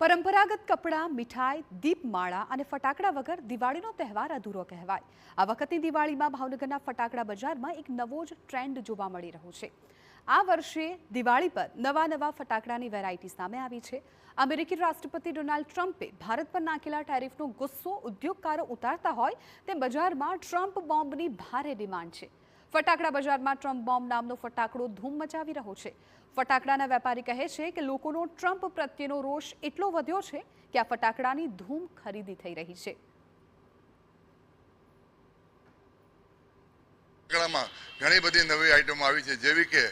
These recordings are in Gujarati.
પરંપરાગત કપડાં, મીઠાઈ, દીપમાળા અને ફટાકડા વગર દિવાળીનો તહેવાર અધૂરો કહેવાય। આ વખતની દિવાળીમાં ભાવનગરના ફટાકડા બજારમાં એક નવો જ ટ્રેન્ડ જોવા મળી રહ્યો છે। આ વર્ષે દિવાળી પર નવા ફટાકડાની વેરાયટી સામે આવી છે। અમેરિકી રાષ્ટ્રપતિ ડોનાલ્ડ ટ્રમ્પે ભારત પર નાખેલા ટેરિફનો ગુસ્સો ઉદ્યોગકારો ઉતારતા હોય તેમ બજારમાં ટ્રમ્પ બોમ્બની ભારે ડિમાન્ડ છે। ફટાકડા બજારમાં ટ્રમ્પ બોમ્બ નામનો ફટાકડો ધૂમ મચાવી રહ્યો છે। ફટાકડાના વેપારી કહે છે કે લોકોનો ટ્રમ્પ પ્રત્યેનો રોષ એટલો વધ્યો છે કે આ ફટાકડાની ધૂમ ખરીદી થઈ રહી છે। ફટાકડામાં ઘણી બધી નવી આઇટમો આવી છે, જેવી કે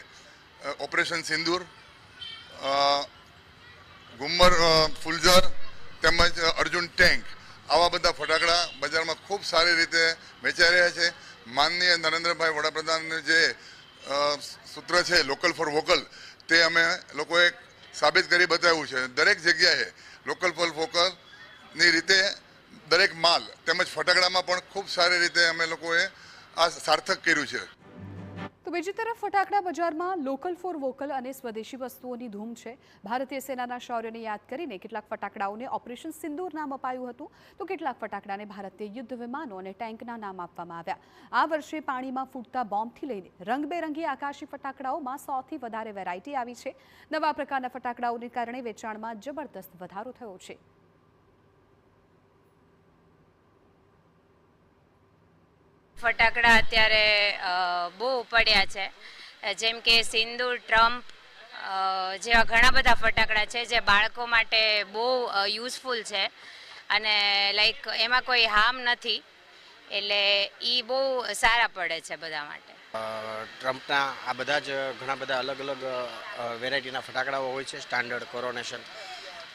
ઓપરેશન સિંદૂર, ગુમ્મર ફુલઝર તેમજ અર્જુન ટેન્ક, આવા બધા ફટાકડા બજારમાં ખૂબ સારી રીતે વેચાઈ રહ્યા છે। માનનીય નરેન્દ્રભાઈ વડાપ્રધાનનું જે સૂત્ર છે લોકલ ફોર વોકલ, તે અમે લોકોએ સાબિત કરી બતાવ્યું છે। દરેક જગ્યાએ લોકલ ફોર વોકલની રીતે દરેક માલ તેમજ ફટાકડામાં પણ ખૂબ સારી રીતે અમે લોકોએ આ સાર્થક કર્યું છે। તો બીજી તરફ ફટાકડા બજારમાં લોકલ ફોર વોકલ અને સ્વદેશી વસ્તુઓની ધૂમ છે। ભારતીય સેનાના શૌર્યને યાદ કરીને કેટલાક ફટાકડાઓને ઓપરેશન સિંદૂર નામ અપાયું હતું, તો કેટલાક ફટાકડાને ભારતીય યુદ્ધ વિમાનો અને ટેન્કના નામ આપવામાં આવ્યા। આ વર્ષે પાણીમાં ફૂટતા બોમ્બથી લઈને રંગબેરંગી આકાશી ફટાકડાઓમાં 100થી વધારે વેરાયટી આવી છે। નવા પ્રકારના ફટાકડાઓને કારણે વેચાણમાં જબરદસ્ત વધારો થયો છે। ફટાકડા અત્યારે બહુ પડ્યા છે, જેમ કે સિંદૂર, ટ્રમ્પ જેવા ઘણા બધા ફટાકડા છે જે બાળકો માટે બહુ યુઝફુલ છે અને લાઈક એમાં કોઈ હાર્મ નથી, એટલે એ બહુ સારા પડે છે બધા માટે। ટ્રમ્પના આ બધા જ ઘણા બધા અલગ અલગ વેરાયટીના ફટાકડાઓ હોય છે, સ્ટાન્ડર્ડ, કોરોનેશન,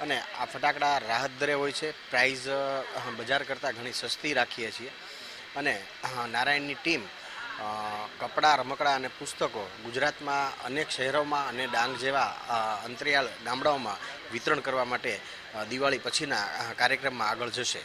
અને આ ફટાકડા રાહત દરે હોય છે। પ્રાઇઝ બજાર કરતાં ઘણી સસ્તી રાખીએ છીએ અને નારાયણની ટીમ કપડાં, રમકડાં અને પુસ્તકો ગુજરાતમાં અનેક શહેરોમાં અને ડાંગ જેવા અંતરિયાળ ગામડાઓમાં વિતરણ કરવા માટે દિવાળી પછીના કાર્યક્રમમાં આગળ જશે।